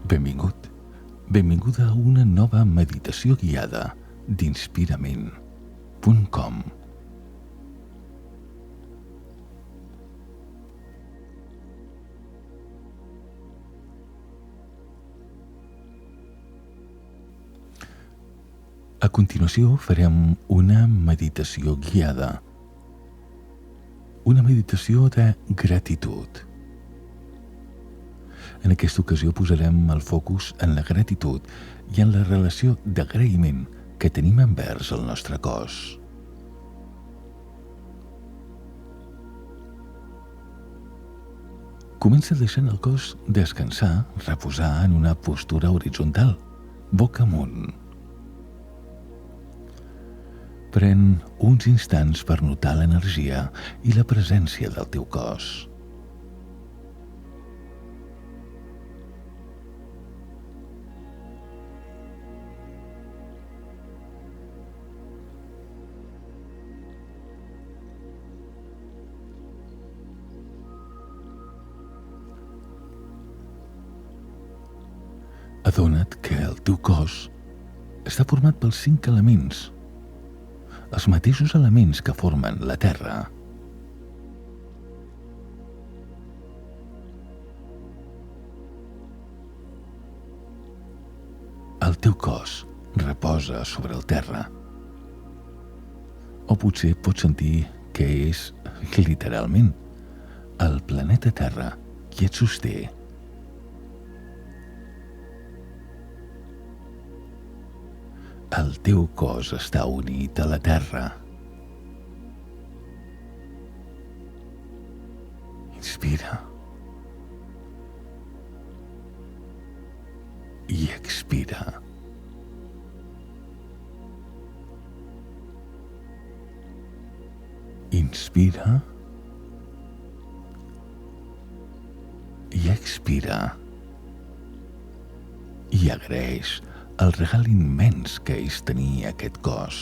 Benvingut, benvinguda a una nova meditació guiada d'Inspirament.com. A continuació farem una meditació guiada, una meditació de gratitud. En aquesta ocasió posarem el focus en la gratitud i en la relació d'agraïment que tenim envers el nostre cos. Comença deixant el cos descansar, reposar en una postura horitzontal, boca amunt. Pren uns instants per notar l'energia i la presència del teu cos. Adona't que el teu cos està format pels 5 elements, els mateixos elements que formen la Terra. El teu cos reposa sobre el terra. O potser pots sentir que és, literalment, el planeta Terra qui et sosté. El teu cos està unit a la Terra. Inspira. I expira. Inspira. I expira. I agraeix el regal immens que és tenir aquest cos.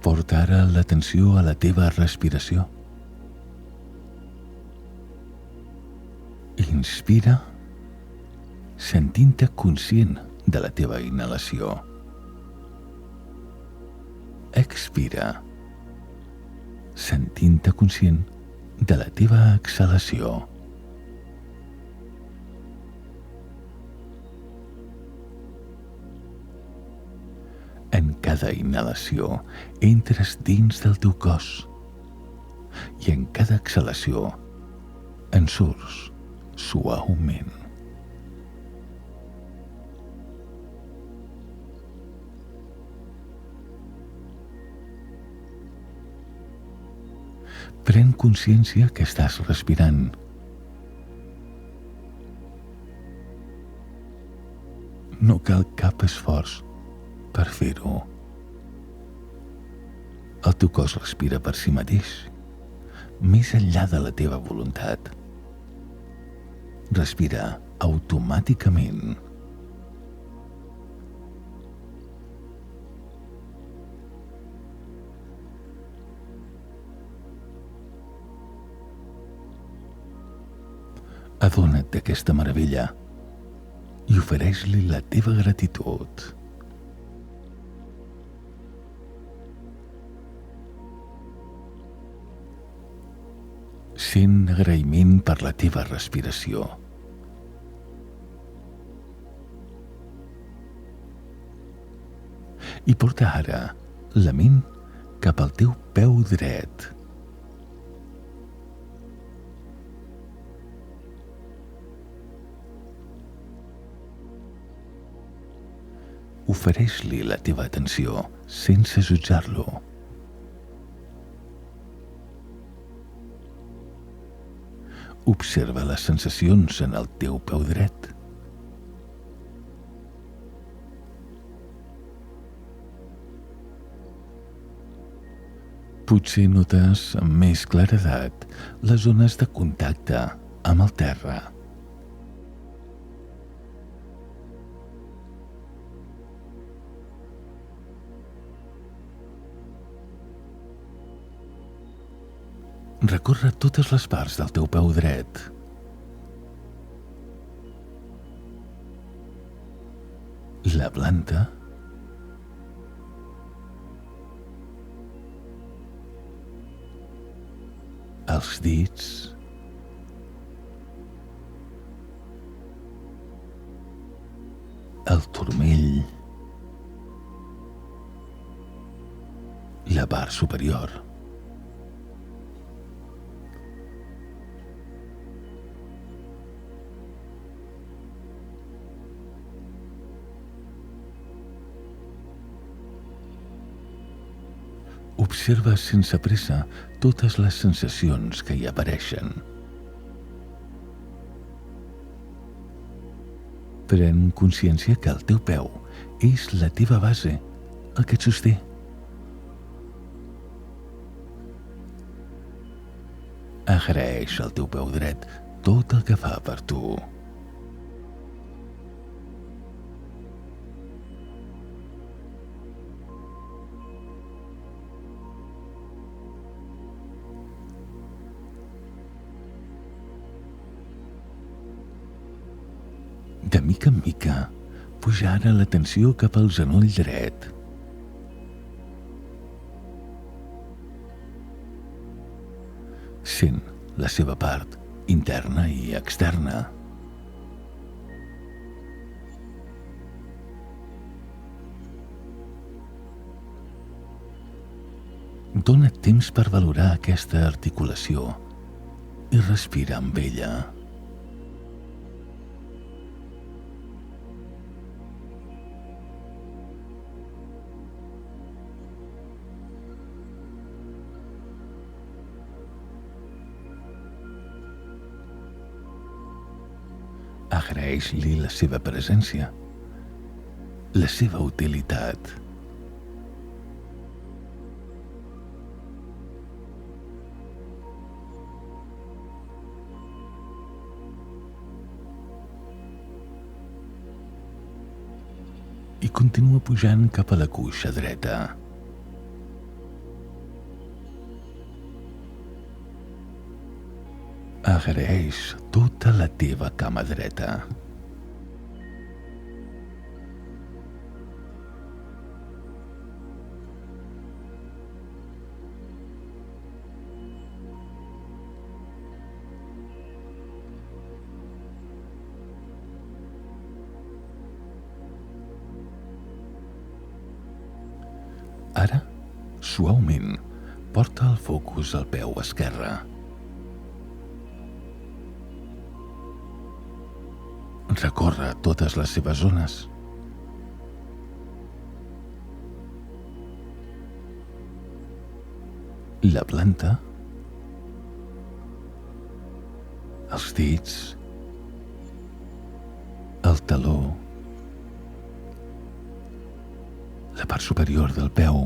Porta ara l'atenció a la teva respiració. Inspira, sentint-te conscient de la teva inhalació. Expira, sentint-te conscient de la teva exhalació. En cada inhalació entres dins del teu cos i en cada exhalació en surts suaument. Pren consciència que estàs respirant. No cal cap esforç per fer-ho. El teu cos respira per si mateix, més enllà de la teva voluntat. Respira automàticament. Adona't d'aquesta meravella i ofereix-li la teva gratitud. Sent agraïment per la teva respiració. I porta ara la ment cap al teu peu dret. Ofereix-li la teva atenció sense jutjar-lo. Observa les sensacions en el teu peu dret. Potser notes amb més claredat les zones de contacte amb el terra. Recorre totes les parts del teu peu dret. La planta. Els dits. El turmell. La part superior. Observa sense pressa totes les sensacions que hi apareixen. Pren consciència que el teu peu és la teva base, el que et sosté. Agraeix al teu peu dret tot el que fa per tu. De mica en mica, puja ara l'atenció cap al genoll dret. Sent la seva part interna i externa. Dóna't temps per valorar aquesta articulació i respira amb ella. Agraeix-li la seva presència, la seva utilitat. I continua pujant cap a la cuixa dreta. Agraeix tota la teva cama dreta. Ara, suaument, porta el focus al peu esquerre. Recorre totes les seves zones. La planta, els dits, el taló, la part superior del peu,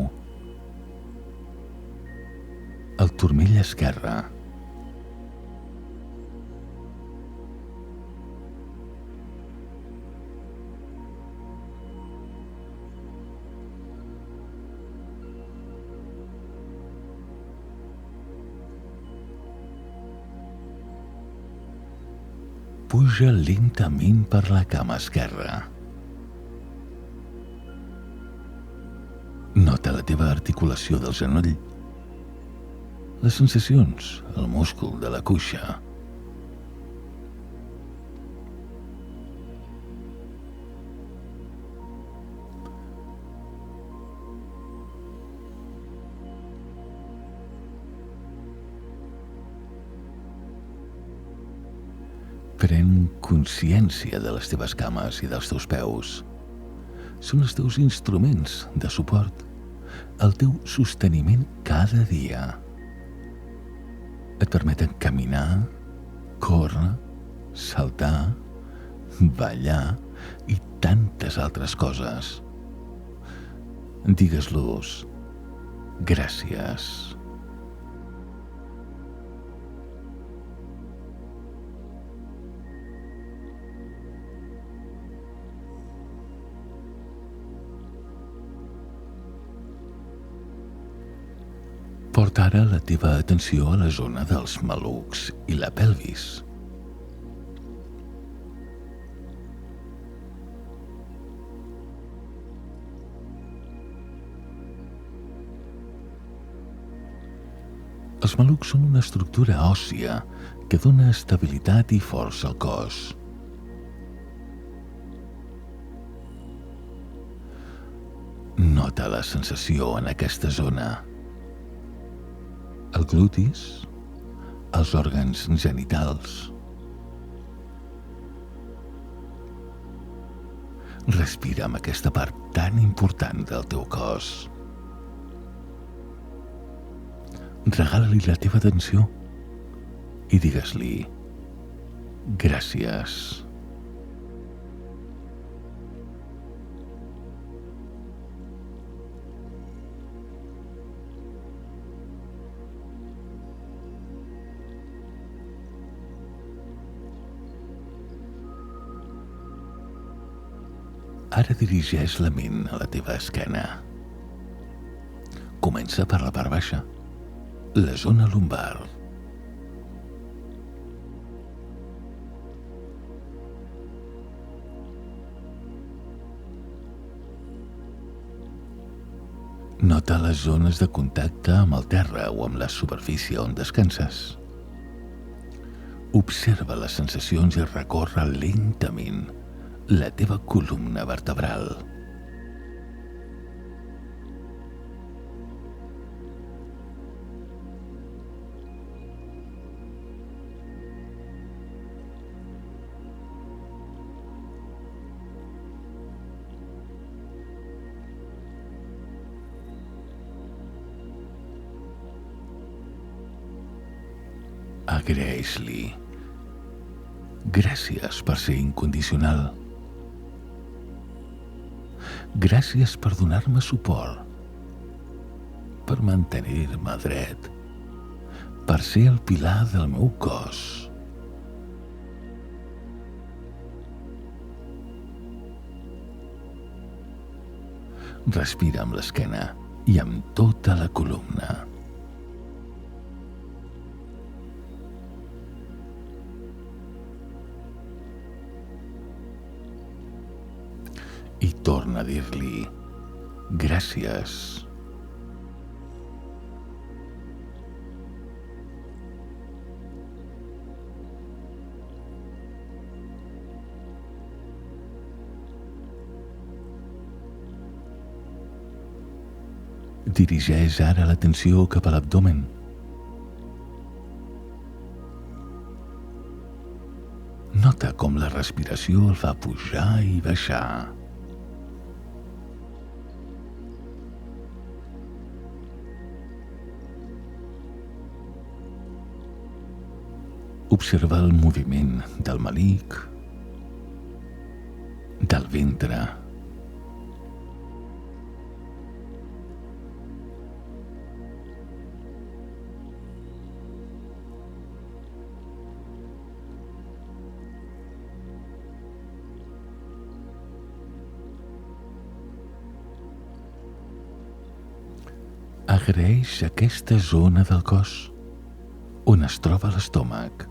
el turmell esquerre. Puja lentament per la cama esquerra. Nota la teva articulació del genoll, les sensacions, el múscul de la cuixa. Pren consciència de les teves cames i dels teus peus. Són els teus instruments de suport, el teu sosteniment cada dia. Et permeten caminar, córrer, saltar, ballar i tantes altres coses. Digues-los gràcies. Porta ara la teva atenció a la zona dels malucs i la pelvis. Els malucs són una estructura òssia que dona estabilitat i força al cos. Nota la sensació en aquesta zona. El glutis, els òrgans genitals. Respira amb aquesta part tan important del teu cos. Regala-li la teva atenció i digues-li gràcies. Ara dirigeix la ment a la teva esquena. Comença per la part baixa, la zona lumbar. Nota les zones de contacte amb el terra o amb la superfície on descanses. Observa les sensacions i recorre lentament la teva columna vertebral. Agraeix-li. Gràcies per ser incondicional. Gràcies per donar-me suport, per mantenir-me dret, per ser el pilar del meu cos. Respira amb l'esquena i amb tota la columna. I torna a dir-li gràcies. Dirigeix ara l'atenció cap a l'abdomen. Nota com la respiració el fa pujar i baixar. Observa el moviment del melic, del ventre. Agraeix aquesta zona del cos on es troba l'estómac.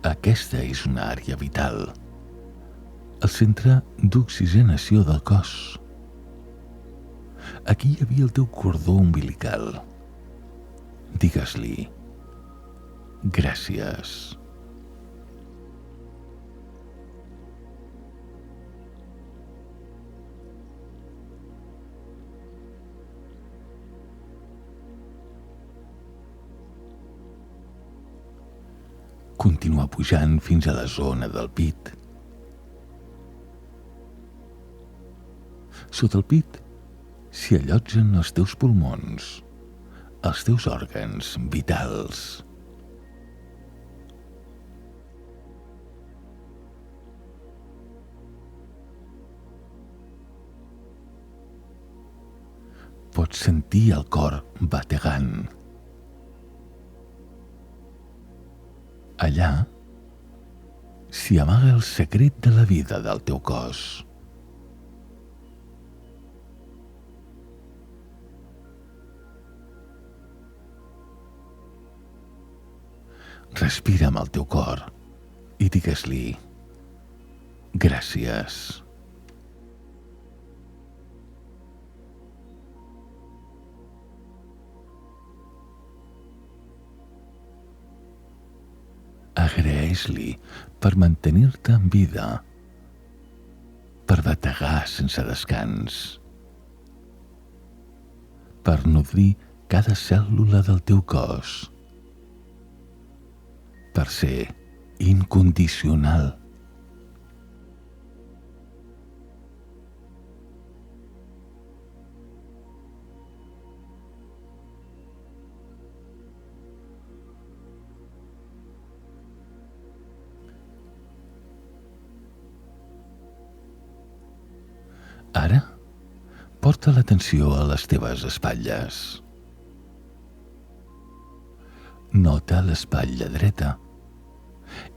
Aquesta és una àrea vital, el centre d'oxigenació del cos. Aquí hi havia el teu cordó umbilical. Digues-li gràcies. Continua pujant fins a la zona del pit. Sota el pit s'hi allotgen els teus pulmons, els teus òrgans vitals. Pots sentir el cor bategant. Allà s'hi amaga el secret de la vida del teu cos. Respira amb el teu cor i digues-li gràcies. Agraeix-li per mantenir-te en vida, per bategar sense descans, per nodrir cada cèl·lula del teu cos, per ser incondicional. Ara, porta l'atenció a les teves espatlles. Nota l'espatlla dreta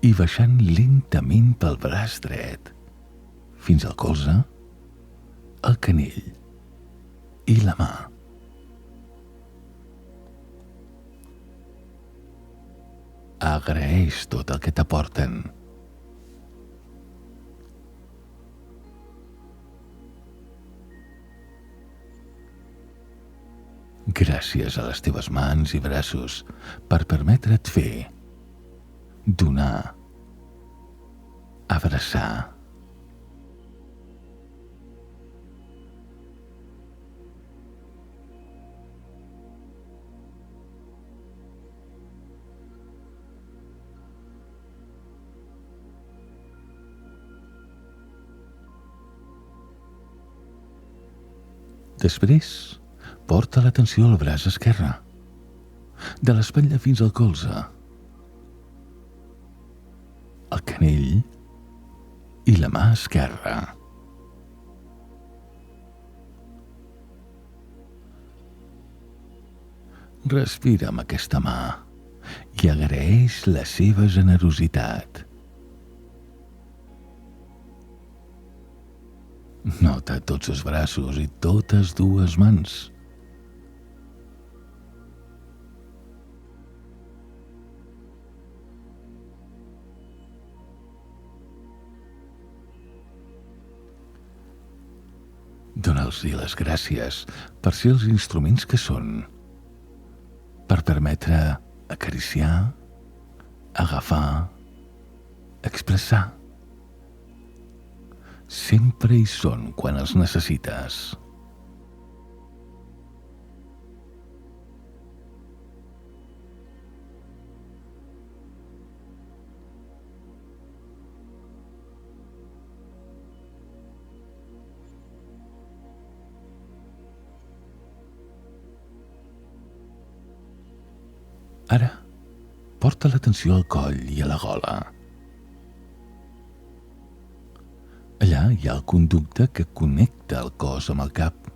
i baixant lentament pel braç dret fins al colze, el canell i la mà. Agraeix tot el que t'aporten. Gràcies a les teves mans i braços per permetre't fer, donar, abraçar. Després, porta l'atenció al braç esquerre, de l'espatlla fins al colze, el canell i la mà esquerra. Respira amb aquesta mà i agraeix la seva generositat. Nota tots els braços i totes dues mans. Dóna'ls-hi les gràcies per ser els instruments que són, per permetre acariciar, agafar, expressar. Sempre hi són quan els necessites. Ara, porta l'atenció al coll i a la gola. Allà hi ha el conducte que connecta el cos amb el cap.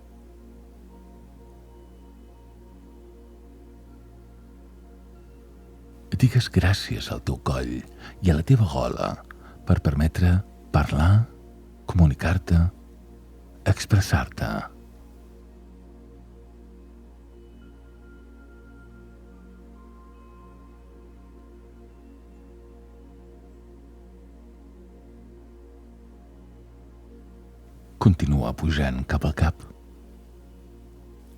Digues gràcies al teu coll i a la teva gola per permetre parlar, comunicar-te, expressar-te. Continua pujant cap al cap.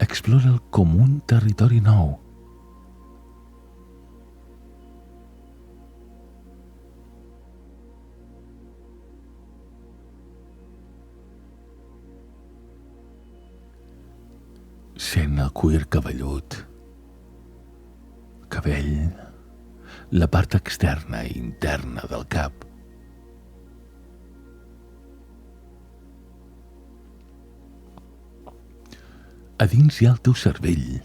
Explora'l com un territori nou. Sent el cuir cabellut, cabell, la part externa i interna del cap. A dins hi ha el teu cervell,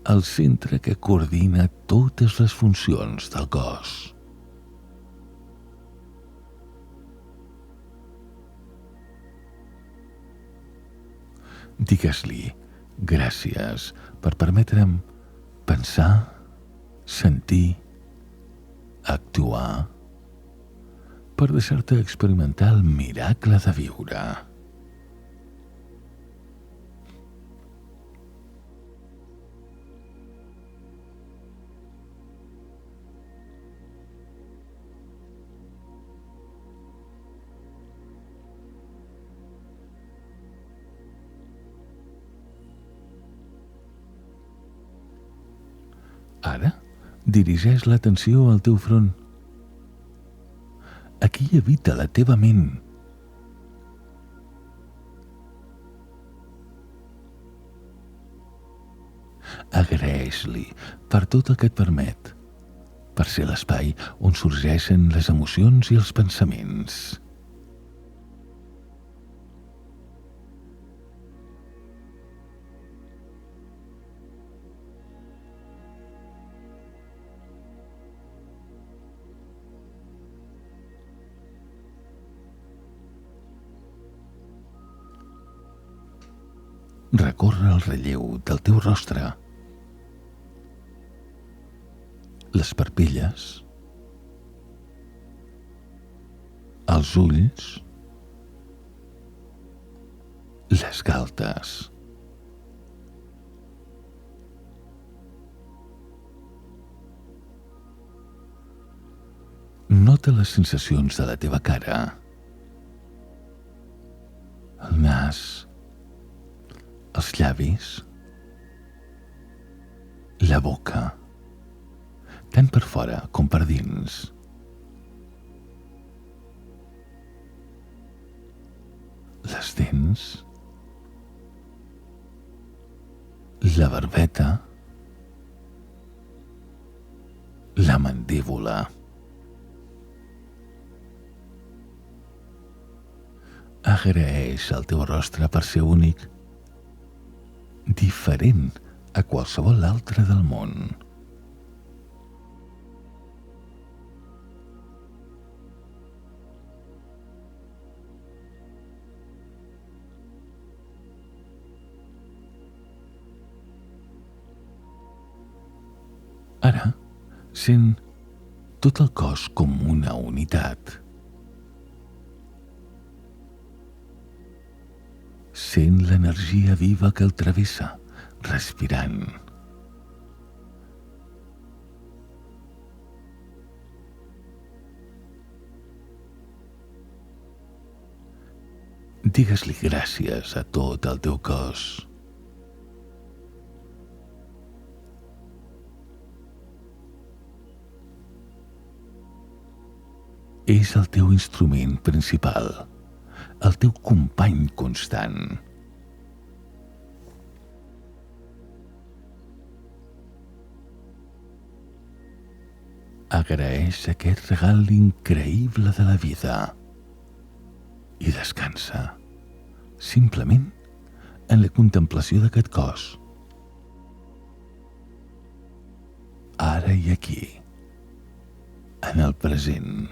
el centre que coordina totes les funcions del cos. Digues-li gràcies per permetre'm pensar, sentir, actuar per deixar-te experimentar el miracle de viure. Ara, dirigeix l'atenció al teu front. Aquí habita la teva ment. Agraeix-li per tot el que et permet, per ser l'espai on sorgeixen les emocions i els pensaments. Recorre el relleu del teu rostre, les parpelles, els ulls, les galtes. Nota les sensacions de la teva cara, el nas, els llavis, la boca, tant per fora com per dins. Les dents, la barbeta, la mandíbula. Agraeix el teu rostre per ser únic, diferent a qualsevol altre del món. Ara, sent tot el cos com una unitat. Sent l'energia viva que el travessa, respirant. Digues-li gràcies a tot el teu cos. És el teu instrument principal, el teu company constant. Agraeix aquest regal increïble de la vida i descansa, simplement en la contemplació d'aquest cos. Ara i aquí, en el present.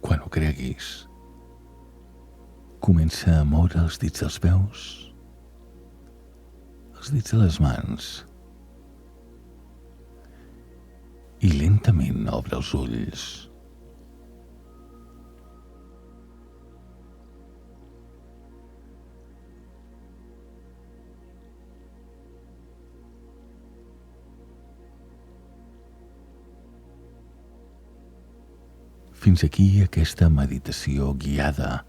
Quan ho creguis, comença a moure els dits dels peus, els dits de les mans i lentament obre els ulls. Fins aquí aquesta meditació guiada,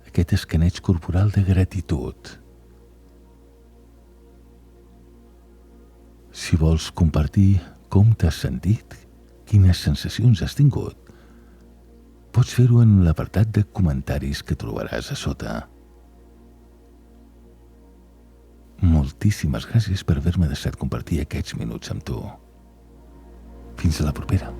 aquest escaneig corporal de gratitud. Si vols compartir com t'has sentit, quines sensacions has tingut, pots fer-ho en l'apartat de comentaris que trobaràs a sota. Moltíssimes gràcies per haver-me deixat compartir aquests minuts amb tu. Fins a la propera.